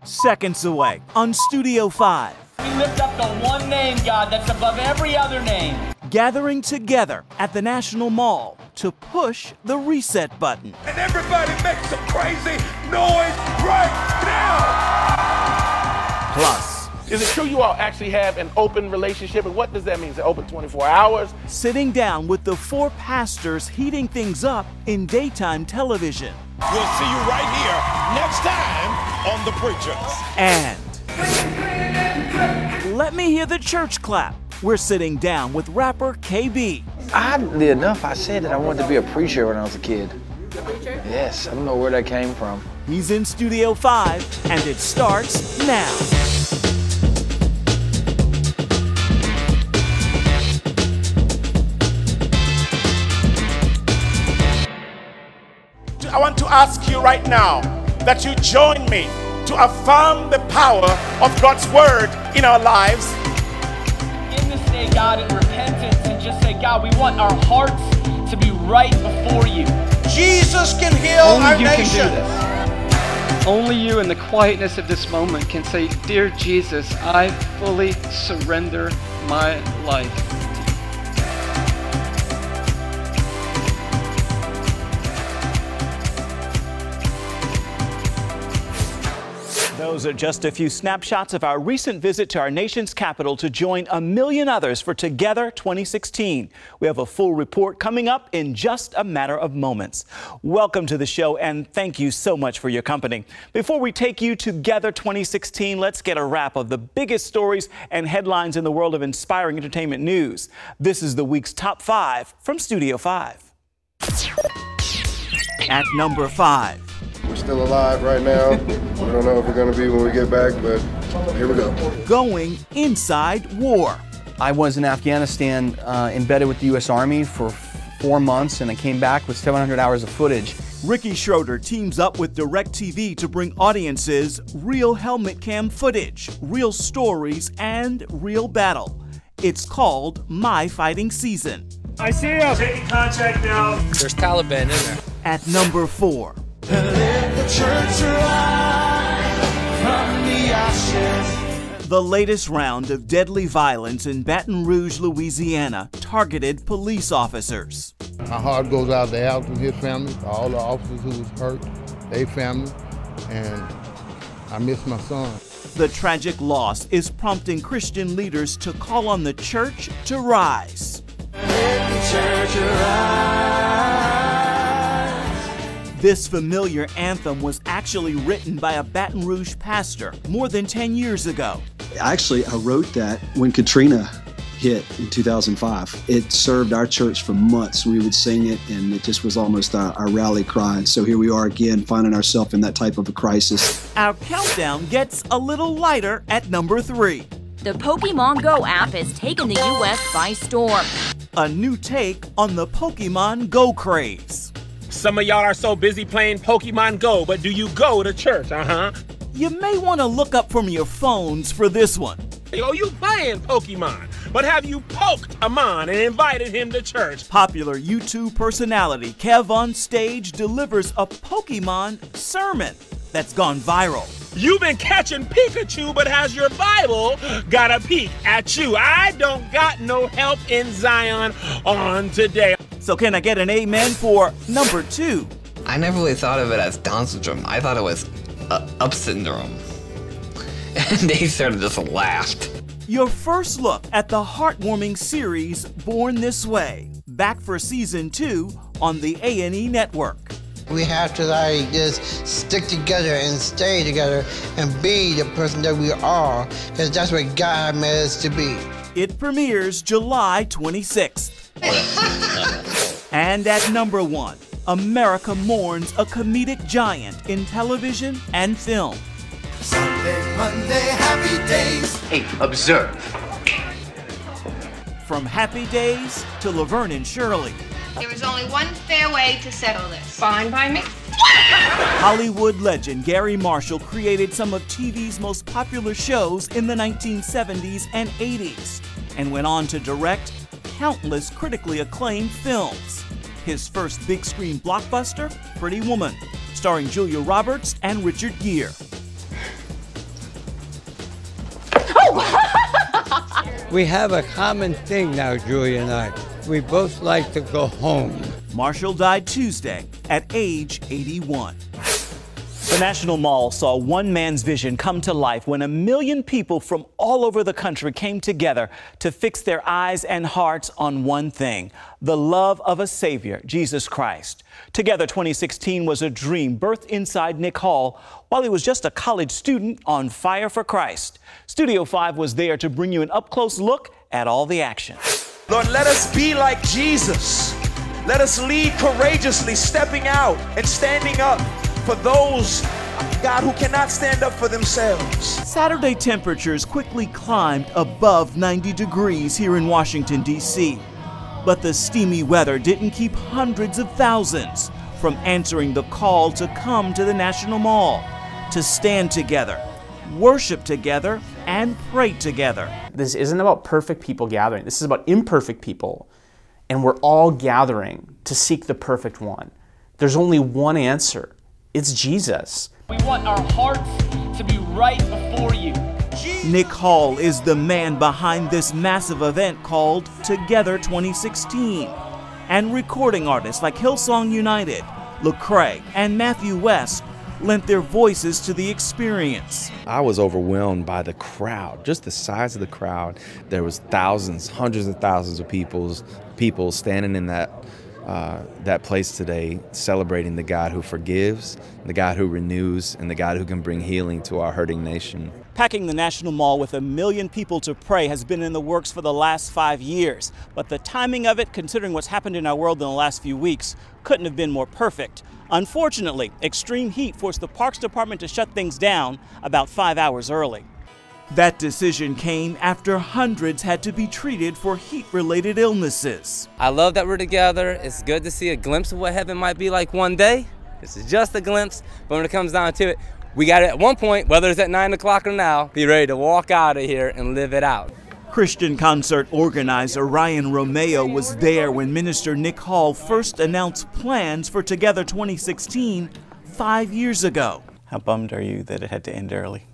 seconds away on Studio 5. We lift up the one name, God, that's above every other name. Gathering together at the National Mall to push the reset button. And everybody make some crazy noise right now! Plus, is it true you all actually have an open relationship? And what does that mean? Is it open 24 hours? sitting down with the four pastors heating things up in daytime television. We'll see you right here next time on The Preachers. And let me hear the church clap. We're sitting down with rapper KB. Oddly enough, I said that I wanted to be a preacher when I was a kid. A preacher? Yes, I don't know where that came from. He's in Studio 5, and it starts now. I want to ask you right now that you join me to affirm the power of God's word in our lives. In this day, God, in repentance, and just say, God, we want our hearts to be right before you. Jesus can heal our nation. Can do this. Only you in the quietness of this moment can say, Dear Jesus, I fully surrender my life. Those are just a few snapshots of our recent visit to our nation's capital to join a million others for Together 2016. We have a full report coming up in just a matter of moments. Welcome to the show, and thank you so much for your company. Before we take you Together 2016, let's get a wrap of the biggest stories and headlines in the world of inspiring entertainment news. This is the week's top 5 from Studio 5. At number 5. We're still alive right now. We don't know if we're going to be when we get back, but here we go. Going inside war. I was in Afghanistan embedded with the U.S. Army for 4 months, and I came back with 700 hours of footage. Ricky Schroeder teams up with DirecTV to bring audiences real helmet cam footage, real stories, and real battle. It's called My Fighting Season. I see him. Taking contact now. There's Taliban in there. At number 4. The latest round of deadly violence in Baton Rouge, Louisiana, targeted police officers. My heart goes out to Al and his family, to all the officers who was hurt, their family, and I miss my son. The tragic loss is prompting Christian leaders to call on the church to rise. Let the church arise. This familiar anthem was actually written by a Baton Rouge pastor more than 10 years ago. Actually, I wrote that when Katrina hit in 2005. It served our church for months. We would sing it, and it just was almost our rally cry. So here we are again, finding ourselves in that type of a crisis. Our countdown gets a little lighter at number 3. The Pokemon Go app has taken the U.S. by storm. A new take on the Pokemon Go craze. Some of y'all are so busy playing Pokemon Go, but do you go to church, You may want to look up from your phones for this one. Oh, you playing Pokemon, but have you poked Amon and invited him to church? Popular YouTube personality Kev on Stage delivers a Pokemon sermon that's gone viral. You've been catching Pikachu, but has your Bible got a peek at you? I don't got no help in Zion on today. So can I get an amen for number 2? I never really thought of it as Down syndrome. I thought it was up syndrome. And they sort of just laughed. Your first look at the heartwarming series Born This Way, back for season 2 on the A&E network. We have to just stick together and stay together and be the person that we are, because that's what God made us to be. It premieres July 26th. And at number 1, America mourns a comedic giant in television and film. Sunday, Monday, happy days. Hey, observe. From Happy Days to Laverne and Shirley. There was only one fair way to settle this. Fine by me. Hollywood legend Gary Marshall created some of TV's most popular shows in the 1970s and 80s, and went on to direct countless critically acclaimed films. His first big screen blockbuster, Pretty Woman, starring Julia Roberts and Richard Gere. We have a common thing now, Julia and I. We both like to go home. Marshall died Tuesday at age 81. The National Mall saw one man's vision come to life when 1 million people from all over the country came together to fix their eyes and hearts on one thing: the love of a Savior, Jesus Christ. Together 2016 was a dream birthed inside Nick Hall while he was just a college student on fire for Christ. Studio 5 was there to bring you an up-close look at all the action. Lord, let us be like Jesus. Let us lead courageously, stepping out and standing up for those, God, who cannot stand up for themselves. Saturday temperatures quickly climbed above 90 degrees here in Washington, D.C. But the steamy weather didn't keep hundreds of thousands from answering the call to come to the National Mall, to stand together, worship together, and pray together. This isn't about perfect people gathering. This is about imperfect people, and we're all gathering to seek the perfect one. There's only one answer. It's Jesus. We want our hearts to be right before you. Nick Hall is the man behind this massive event called Together 2016. And recording artists like Hillsong United, Lecrae, and Matthew West lent their voices to the experience. I was overwhelmed by the crowd, just the size of the crowd. There was thousands, hundreds of thousands of people standing in that place today, celebrating the God who forgives, the God who renews, and the God who can bring healing to our hurting nation. Packing the National Mall with 1 million people to pray has been in the works for the last 5 years. But the timing of it, considering what's happened in our world in the last few weeks, couldn't have been more perfect. Unfortunately, extreme heat forced the Parks Department to shut things down about 5 hours early. That decision came after hundreds had to be treated for heat-related illnesses. I love that we're together. It's good to see a glimpse of what heaven might be like one day. This is just a glimpse, but when it comes down to it, we got it at one point, whether it's at 9 o'clock or now, be ready to walk out of here and live it out. Christian concert organizer Ryan Romeo was there when Minister Nick Hall first announced plans for Together 2016 5 years ago. How bummed are you that it had to end early?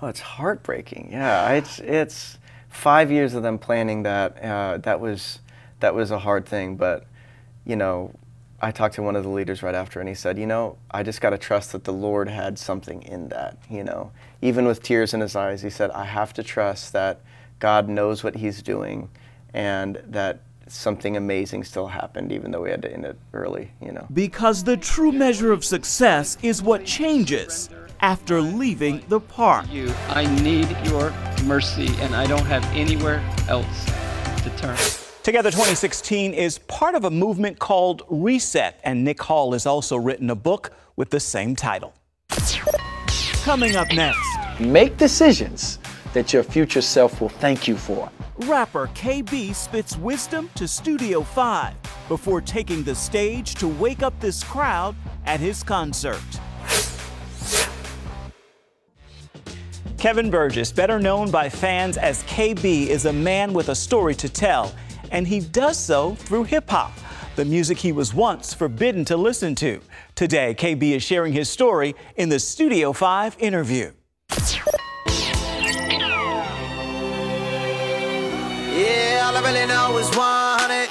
Oh, it's heartbreaking. Yeah, it's 5 years of them planning that. That was a hard thing. But you know, I talked to one of the leaders right after, and he said, you know, I just got to trust that the Lord had something in that. You know, even with tears in his eyes, he said, I have to trust that God knows what He's doing, and that something amazing still happened, even though we had to end it early, you know. Because the true measure of success is what changes after leaving the park. I need your mercy, and I don't have anywhere else to turn. Together 2016 is part of a movement called Reset, and Nick Hall has also written a book with the same title. Coming up next, make decisions that your future self will thank you for. Rapper KB spits wisdom to Studio 5 before taking the stage to wake up this crowd at his concert. Kevin Burgess, better known by fans as KB, is a man with a story to tell, and he does so through hip-hop, the music he was once forbidden to listen to. Today, KB is sharing his story in the Studio 5 interview. Yeah, all I really know is 100,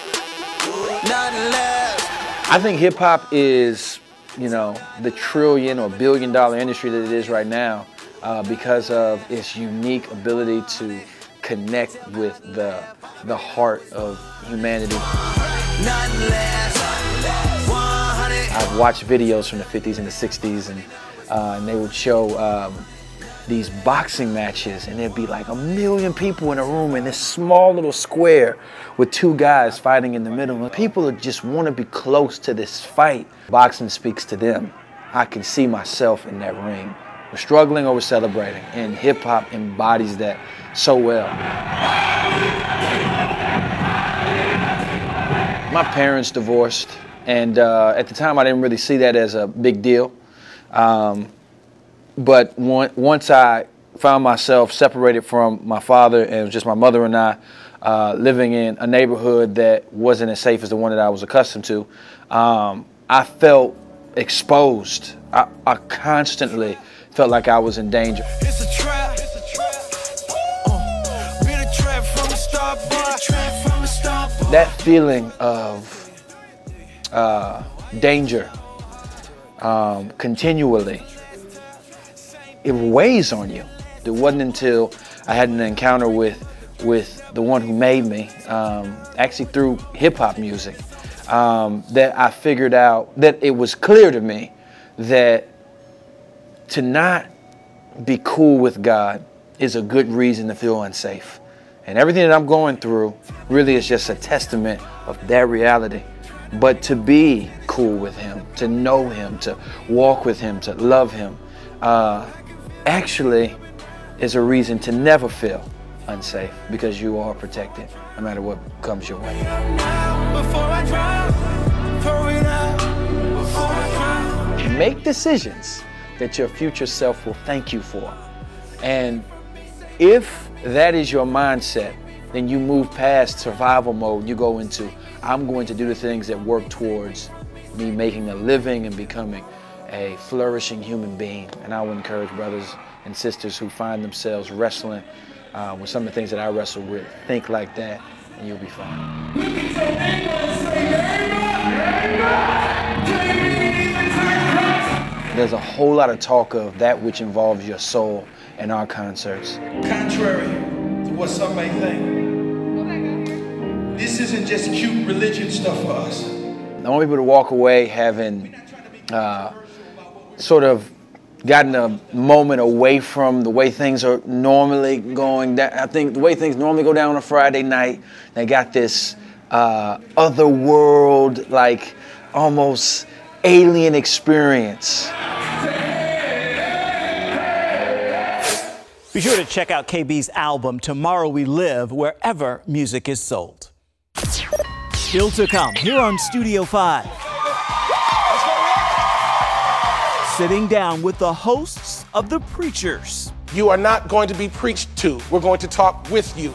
nothing less. I think hip hop is, you know, the trillion or billion-dollar industry that it is right now because of its unique ability to connect with the heart of humanity. Nothing less, 100. I've watched videos from the 50s and the 60s, and they would show these boxing matches, and there'd be like 1 million people in a room in this small little square with two guys fighting in the middle. And people just want to be close to this fight. Boxing speaks to them. I can see myself in that ring. We're struggling or we're celebrating, and hip-hop embodies that so well. My parents divorced, and at the time I didn't really see that as a big deal. But once I found myself separated from my father, and it was just my mother and I living in a neighborhood that wasn't as safe as the one that I was accustomed to, I felt exposed. I constantly felt like I was in danger. It's a trap. that feeling of danger continually, it weighs on you. It wasn't until I had an encounter with the one who made me, actually through hip-hop music, that I figured out that it was clear to me that to not be cool with God is a good reason to feel unsafe. And everything that I'm going through really is just a testament of that reality. But to be cool with Him, to know Him, to walk with Him, to love Him, actually is a reason to never feel unsafe, because you are protected no matter what comes your way. Make decisions that your future self will thank you for. And if that is your mindset, then you move past survival mode. You go into, I'm going to do the things that work towards me making a living and becoming a flourishing human being. And I would encourage brothers and sisters who find themselves wrestling with some of the things that I wrestle with, think like that, and you'll be fine. There's a whole lot of talk of that which involves your soul in our concerts. Contrary to what some may think, this isn't just cute religion stuff for us. I want people to walk away having sort of gotten a moment away from the way things are normally going down. I think the way things normally go down on a Friday night, they got this other world, like almost alien experience. Be sure to check out KB's album, Tomorrow We Live, wherever music is sold. Still to come here on Studio 5. Sitting down with the hosts of The Preachers. You are not going to be preached to. We're going to talk with you.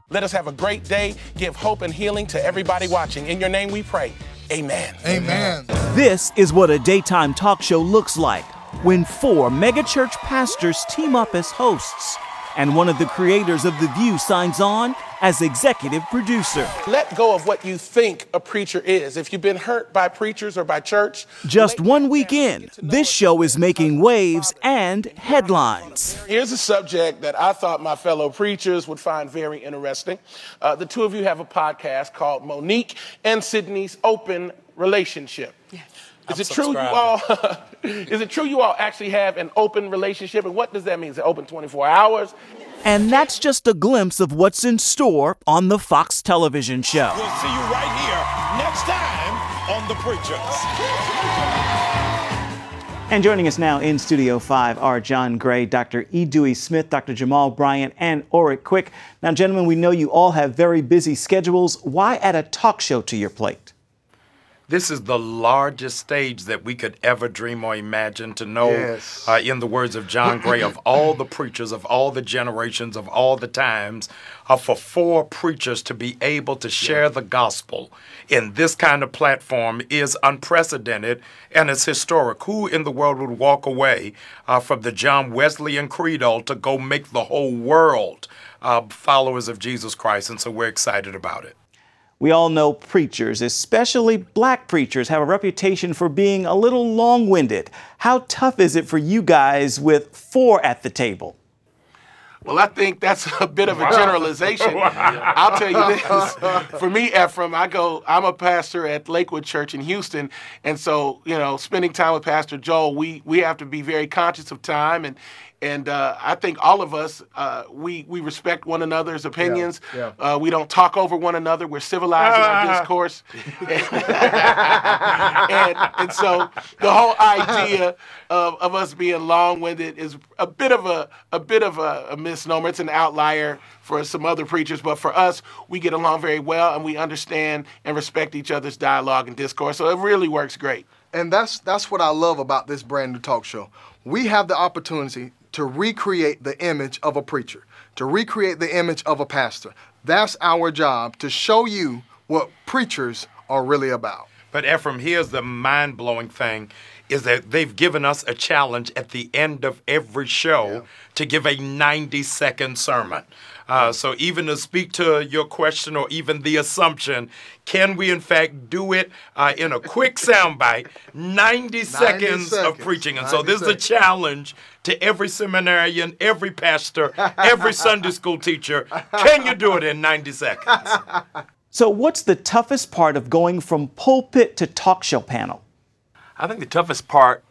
Let us have a great day. Give hope and healing to everybody watching. In your name we pray. Amen. Amen. This is what a daytime talk show looks like when 4 megachurch pastors team up as hosts, and one of the creators of The View signs on as executive producer. Let go of what you think a preacher is. If you've been hurt by preachers or by church. Just 1 week in, this show is making waves and headlines. Here's a subject that I thought my fellow preachers would find very interesting. The two of you have a podcast called Monique and Sydney's Open Relationship. Yes. Is it true you all actually have an open relationship? And what does that mean? Is it open 24 hours? And that's just a glimpse of what's in store on the Fox television show. We'll see you right here next time on The Preachers. And joining us now in Studio 5 are John Gray, Dr. E. Dewey Smith, Dr. Jamal Bryant, and Orrick Quick. Now, gentlemen, we know you all have very busy schedules. Why add a talk show to your plate? This is the largest stage that we could ever dream or imagine to know, in the words of John Gray, of all the preachers, of all the generations, of all the times, for 4 preachers to be able to share the gospel in this kind of platform is unprecedented and it's historic. Who in the world would walk away from the John Wesleyan Credo to go make the whole world followers of Jesus Christ? And so we're excited about it. We all know preachers, especially black preachers, have a reputation for being a little long-winded. How tough is it for you guys with 4 at the table? Well, I think that's a bit of a generalization. I'll tell you this. For me, Ephraim, I'm a pastor at Lakewood Church in Houston. And so, spending time with Pastor Joel, we have to be very conscious of time. And I think all of us, we respect one another's opinions. Yeah. We don't talk over one another. We're civilized in our discourse. and so the whole idea of us being long-winded is a bit of a misnomer. It's an outlier for some other preachers, but for us, we get along very well and we understand and respect each other's dialogue and discourse. So it really works great. And that's what I love about this brand new talk show. We have the opportunity to recreate the image of a preacher, to recreate the image of a pastor. That's our job, to show you what preachers are really about. But Ephraim, here's the mind-blowing thing, is that they've given us a challenge at the end of every show to give a 90-second sermon. So even to speak to your question or even the assumption, can we in fact do it in a quick soundbite, 90 seconds of preaching? And so this is a challenge to every seminarian, every pastor, every Sunday school teacher. Can you do it in 90 seconds? So what's the toughest part of going from pulpit to talk show panel? I think the toughest part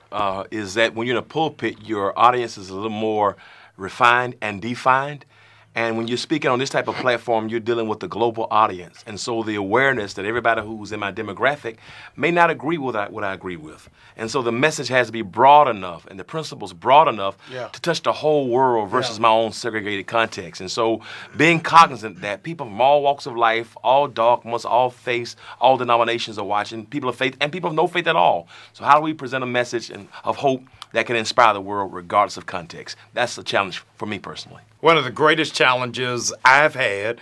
is that when you're in a pulpit, your audience is a little more refined and defined. And when you're speaking on this type of platform, you're dealing with the global audience. And so the awareness that everybody who's in my demographic may not agree with what I agree with. And so the message has to be broad enough and the principles broad enough to touch the whole world versus my own segregated context. And so being cognizant that people from all walks of life, all dogmas, all faiths, all denominations are watching, people of faith and people of no faith at all. So how do we present a message of hope that can inspire the world regardless of context? That's a challenge for me personally. One of the greatest challenges I've had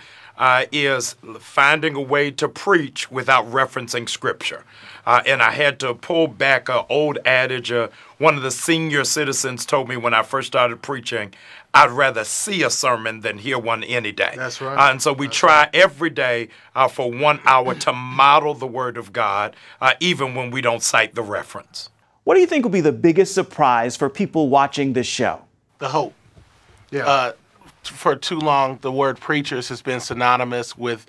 is finding a way to preach without referencing Scripture. And I had to pull back an old adage. One of the senior citizens told me when I first started preaching, I'd rather see a sermon than hear one any day. That's right. And so we try every day for 1 hour to model the Word of God, even when we don't cite the reference. What do you think will be the biggest surprise for people watching this show? The hope. Yeah. For too long, the word preachers has been synonymous with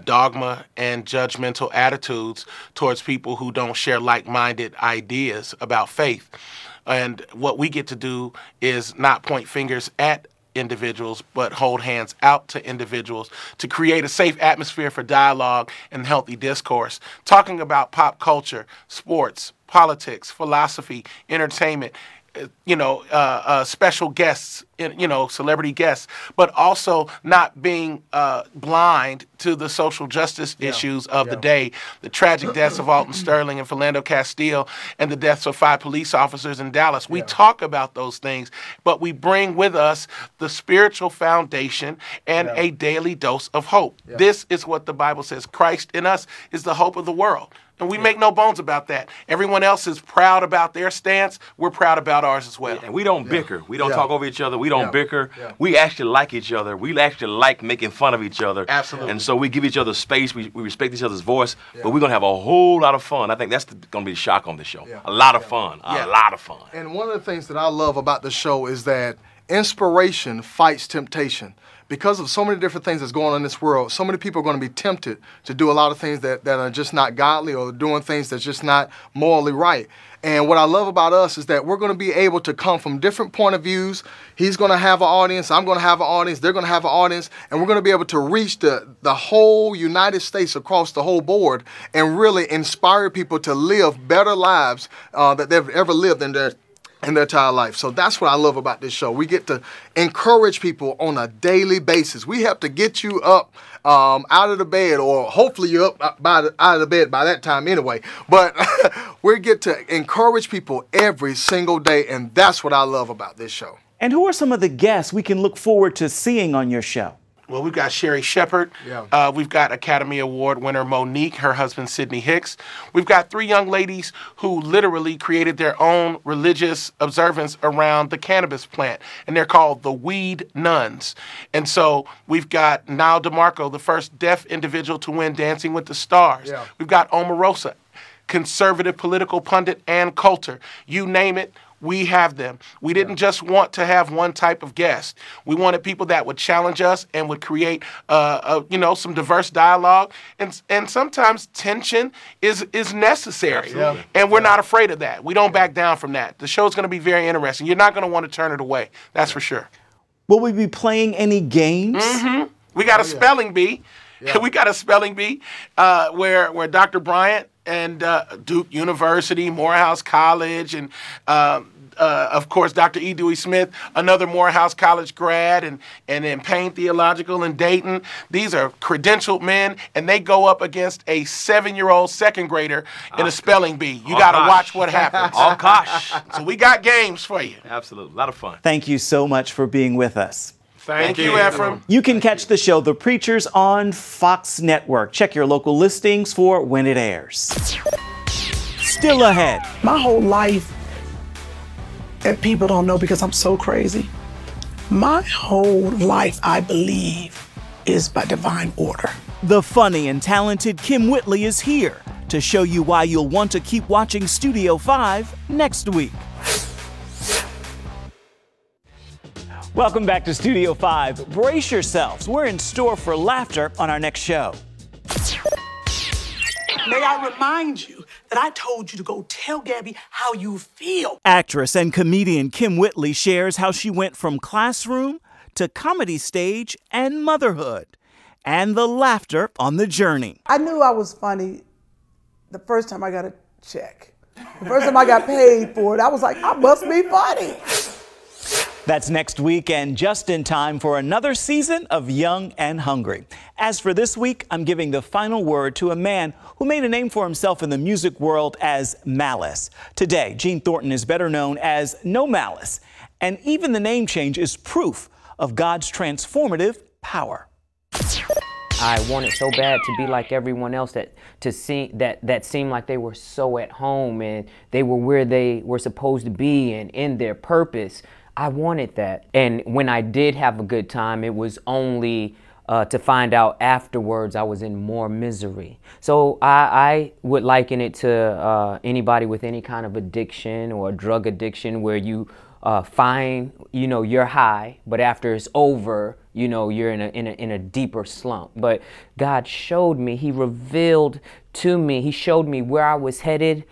dogma and judgmental attitudes towards people who don't share like-minded ideas about faith. And what we get to do is not point fingers at individuals, but hold hands out to individuals to create a safe atmosphere for dialogue and healthy discourse. Talking about pop culture, sports, politics, philosophy, entertainment, special guests, celebrity guests, but also not being blind to the social justice issues of the day. The tragic deaths of Alton Sterling and Philando Castile and the deaths of 5 police officers in Dallas. We talk about those things, but we bring with us the spiritual foundation and a daily dose of hope. This is what the Bible says. Christ in us is the hope of the world. And we make no bones about that. Everyone else is proud about their stance. We're proud about ours as well. And we don't bicker. We don't talk over each other. We don't bicker. We actually like each other. We actually like making fun of each other. Absolutely. And so we give each other space. We respect each other's voice. But we're going to have a whole lot of fun. I think that's going to be the shock on this show. A lot of fun. A lot of fun. And one of the things that I love about the show is that inspiration fights temptation. Because of so many different things that's going on in this world, so many people are going to be tempted to do a lot of things that are just not godly or doing things that's just not morally right. And what I love about us is that we're going to be able to come from different point of views. He's going to have an audience. I'm going to have an audience. They're going to have an audience. And we're going to be able to reach the whole United States across the whole board and really inspire people to live better lives that they've ever lived in their entire life. So that's what I love about this show. We get to encourage people on a daily basis. We have to get you up out of the bed, or hopefully you're up out of the bed by that time anyway. But we get to encourage people every single day, and that's what I love about this show. And who are some of the guests we can look forward to seeing on your show? Well, we've got Sherry Shepherd. We've got Academy Award winner Monique, her husband Sidney Hicks. We've got 3 young ladies who literally created their own religious observance around the cannabis plant, and they're called the Weed Nuns. And so we've got Nile DeMarco, the first deaf individual to win Dancing with the Stars. We've got Omarosa, conservative political pundit Ann Coulter. You name it, we have them. We didn't just want to have one type of guest. We wanted people that would challenge us and would create, some diverse dialogue. And sometimes tension is necessary. And we're not afraid of that. We don't back down from that. The show's going to be very interesting. You're not going to want to turn it away. That's for sure. Will we be playing any games? We got a spelling bee. We got a spelling bee where Dr. Bryant and Duke University, Morehouse College, and of course, Dr. E. Dewey Smith, another Morehouse College grad, and in Payne Theological in Dayton. These are credentialed men, and they go up against a 7-year-old second grader in a spelling bee. You got to watch what happens. Oh, gosh. So we got games for you. Absolutely. A lot of fun. Thank you so much for being with us. Thank you, Ephraim. You can catch the show The Preachers on Fox Network. Check your local listings for when it airs. Still ahead. My whole life, and people don't know because I'm so crazy, My whole life, I believe, is by divine order. The funny and talented Kym Whitley is here to show you why you'll want to keep watching Studio 5 next week. Welcome back to Studio 5. Brace yourselves. We're in store for laughter on our next show. May I remind you that I told you to go tell Gabby how you feel. Actress and comedian Kym Whitley shares how she went from classroom to comedy stage and motherhood, and the laughter on the journey. I knew I was funny the first time I got a check. The first time I got paid for it, I was like, I must be funny. That's next week and just in time for another season of Young and Hungry. As for this week, I'm giving the final word to a man who made a name for himself in the music world as Malice. Today, Gene Thornton is better known as No Malice, and even the name change is proof of God's transformative power. I wanted so bad to be like everyone else, that seemed like they were so at home and they were where they were supposed to be and in their purpose. I wanted that. And when I did have a good time, it was only to find out afterwards I was in more misery. So I would liken it to anybody with any kind of addiction or drug addiction, where you find, you're high, but after it's over, you're in a deeper slump. But God showed me, He revealed to me, He showed me where I was headed.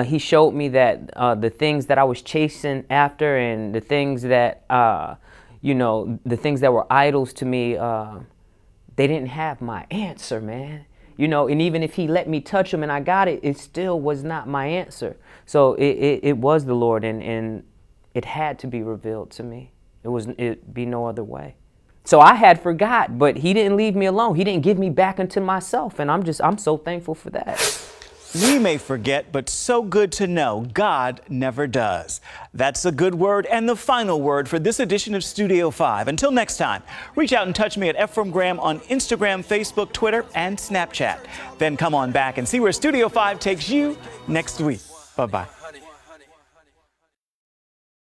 He showed me that the things that I was chasing after and the things that, the things that were idols to me, they didn't have my answer, man. And even if He let me touch them and I got it, it still was not my answer. So it was the Lord, and it had to be revealed to me. It'd be no other way. So I had forgot, but He didn't leave me alone. He didn't give me back into myself, and I'm so thankful for that. We may forget, but so good to know God never does. That's a good word and the final word for this edition of Studio 5. Until next time, reach out and touch me at Ephraim Graham on Instagram, Facebook, Twitter, and Snapchat. Then come on back and see where Studio 5 takes you next week. Bye-bye.